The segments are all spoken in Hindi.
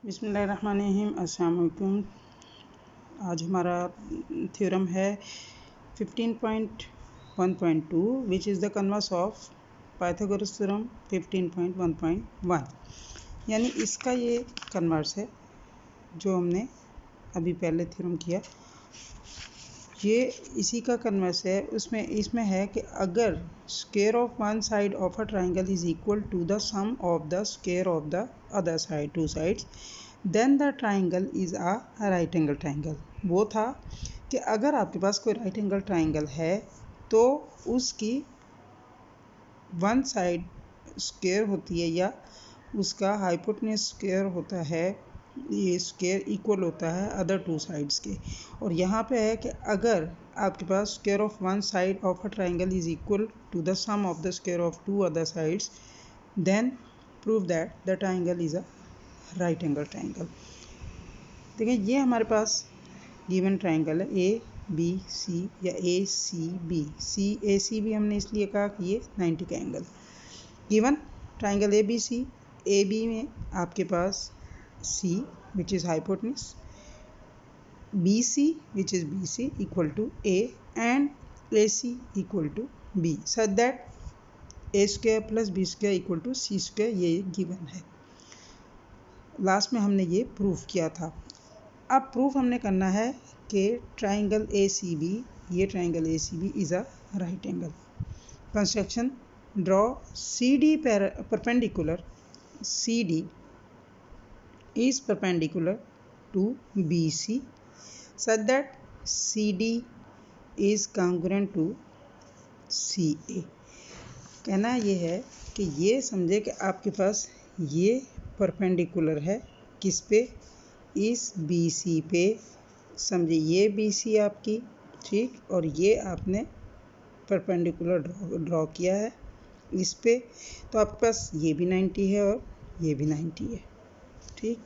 बिस्मिल्लाहिर्रहमानिर्रहीम। अस्सलाम वालेकुम। आज हमारा थ्योरम है 15.1.2 which is the converse of Pythagoras theorem 15.1.1। यानी इसका ये कन्वर्स है जो हमने अभी पहले थ्योरम किया, ये इसी का कन्वर्स है। इसमें है कि अगर square of one side of a triangle is equal to the sum of the square of the other side two sides then the triangle is a right angle triangle. वो था कि अगर आपके पास कोई राइट एंगल ट्राइंगल है तो उसकी वन साइड स्क्वायर होती है या उसका हाइपोटेन्यूज स्क्वायर होता है, ये स्क्वायर इक्वल होता है अदर टू साइड्स के। और यहाँ पे है कि अगर आपके पास square of one side of a triangle is equal to the sum of the square of two other sides then prove that the triangle is a right angle triangle. देखिए ये हमारे पास गिवन ट्राइंगल है ए बी सी या ए सी बी। सी भी हमने इसलिए कहा कि ये 90 का angle. Given triangle A B में आपके पास C which is hypotenuse, BC which is BC equal to A and AC equal to B such that A square plus B square equal to C square ये गिवन है। लास्ट में हमने ये प्रूफ किया था। अब प्रूफ हमने करना है कि ट्राइंगल ACB, ये triangle ACB is a right angle. Construction draw CD perpendicular CD is perpendicular to BC such that CD is congruent to CA। कहना ये है कि ये समझे कि आपके पास ये परपेंडिकुलर है किस पे, इस BC पे। समझे ये BC आपकी, ठीक, और ये आपने परपेंडिकुलर ड्रॉ किया है इस पे, तो आपके पास ये भी 90 है और ये भी 90 है, ठीक।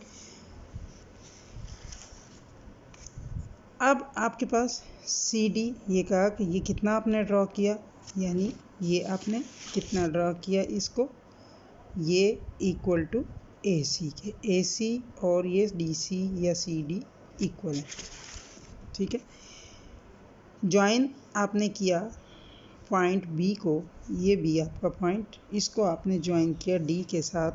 अब आपके पास CD ये कहा कि ये कितना आपने ड्रॉ किया, यानी ये आपने कितना ड्रॉ किया इसको, ये इक्वल टू AC के, AC और ये DC या CD इक्वल है, ठीक है। ज्वाइन आपने किया पॉइंट B को, ये B आपका पॉइंट, इसको आपने ज्वाइन किया D के साथ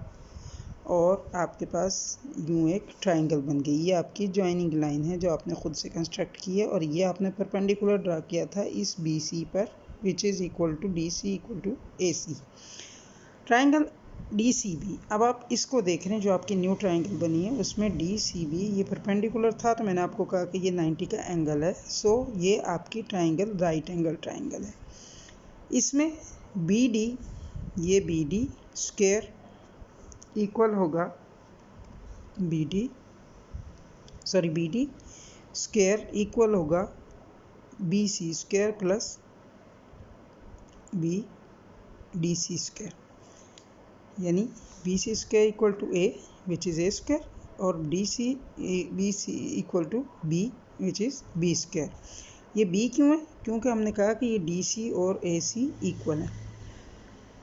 और आपके पास यूँ एक ट्राइंगल बन गई। ये आपकी ज्वाइनिंग लाइन है जो आपने खुद से कंस्ट्रक्ट की है और ये आपने परपेंडिकुलर ड्रा किया था इस BC पर which is equal to DC equal to AC। Triangle DCB, अब आप इसको देख रहे हैं जो आपकी न्यू ट्राइंगल बनी है उसमें DCB ये परपेंडिकुलर था, तो मैंने आपको कहा कि ये 90 का एंगल है। सो ये आपकी ट्राइंगल राइट एंगल ट्राइंगल है। इसमें BD, ये BD स्क्वायर इक्वल होगा BD स्क्वायर इक्वल होगा BC square plus BDC square, यानी BC square equal to A which is A square और BC equal to B which is B square. ये B क्यों है? क्योंकि हमने कहा कि ये DC और AC इक्वल है।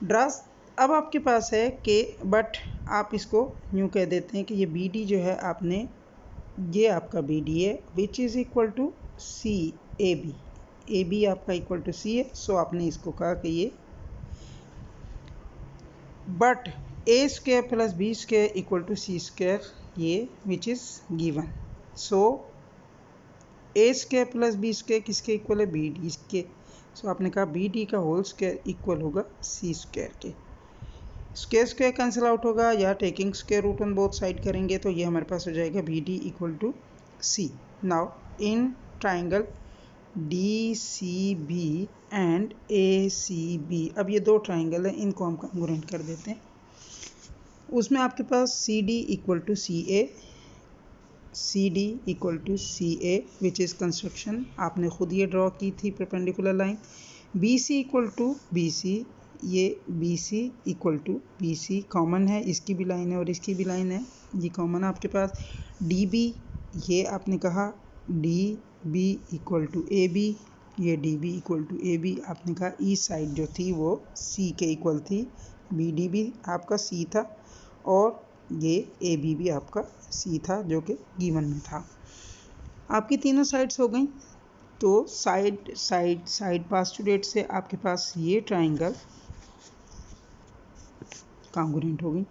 ड्रास अब आपके पास है कि बट आप इसको यूँ कह देते हैं कि ये BD जो है आपने, ये आपका BD है which is equal to CAB, AB आपका इक्वल टू C है। सो आपने इसको कहा कि ये but A square plus B square equal to C square, ये which is given. So A square plus B square किसके इक्वल है, BD के। सो आपने कहा BD का होल स्क्वायर इक्वल होगा C स्क्वायर के। स्क्वायर कैंसिल आउट होगा या taking square root on both side करेंगे तो ये हमारे पास हो जाएगा BD equal to C। Now in triangle DCB and ACB, अब ये दो ट्राइंगल हैं, इनको हम कॉन्ग्रुएंट कर देते हैं। उसमें आपके पास CD equal to CA, CD equal to CA which is construction आपने खुद ये ड्रॉ की थी perpendicular line. BC equal to BC, ये BC equal to BC common है, इसकी भी लाइन है और इसकी भी लाइन है, ये कॉमन है आपके पास। DB, ये आपने कहा DB इक्वल टू AB, ये DB इक्वल टू AB आपने कहा ईस्ट साइड जो थी वो C के इक्वल थी, BD भी आपका C था और ये ए बी भी आपका सी था जो कि गिवन में था। आपकी तीनों साइड्स हो गई, तो साइड पास्टुलेट से आपके पास ये ट्राइंगल कॉन्ग्रुएंट हो गई।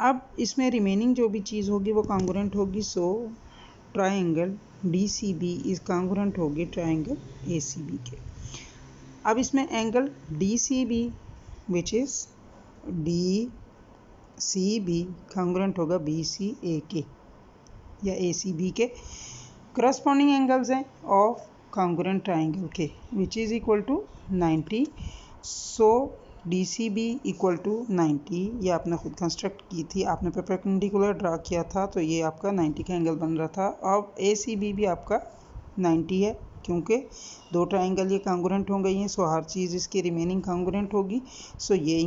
अब इसमें रिमेनिंग जो भी चीज़ होगी वो कॉन्ग्रुएंट होगी। So triangle D C B is congruent होगी ट्राइंगल ए सी बी के। अब इसमें angle D C B which is D C B congruent होगा बी सी ए के या ए सी बी के। करस्पॉन्डिंग एंगल्स हैं ऑफ कॉन्ग्रुएंट ट्राइंगल के which is equal to 90। So D C B equal to 90, ये आपने खुद कंस्ट्रक्ट की थी, आपने परपेंडिकुलर ड्रा किया था तो ये आपका 90 का एंगल बन रहा था। अब ए सी बी भी आपका 90 है क्योंकि दो ट्राइंगल ये कॉन्ग्रुएंट हो गई हैं। सो हर चीज़ इसकी रिमेनिंग कॉन्ग्रुएंट होगी। सो ये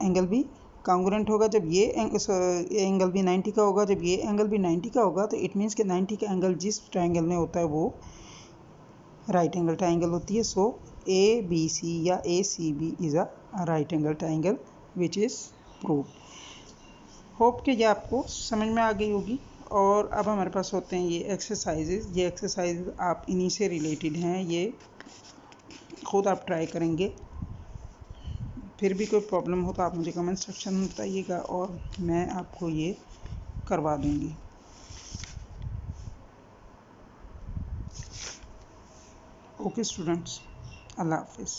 एंगल भी कॉन्ग्रुएंट होगा। जब ये एंगल भी 90 का होगा, जब ये एंगल भी 90 का होगा तो इट मीन्स कि 90 का एंगल जिस ट्राइंगल में होता है वो राइट एंगल ट्राइंगल होती है। सो ए बी सी या A C B is a right angle triangle which is proved. Hope कि ये आपको समझ में आ गई होगी। और अब हमारे पास होते हैं ये एक्सरसाइजेज। ये एक्सरसाइज आप इन्हीं से रिलेटेड हैं, ये खुद आप ट्राई करेंगे। फिर भी कोई प्रॉब्लम हो तो आप मुझे कमेंट सेक्शन में बताइएगा और मैं आपको ये करवा दूँगी। ओके स्टूडेंट्स, अल्लाह हाफिज़।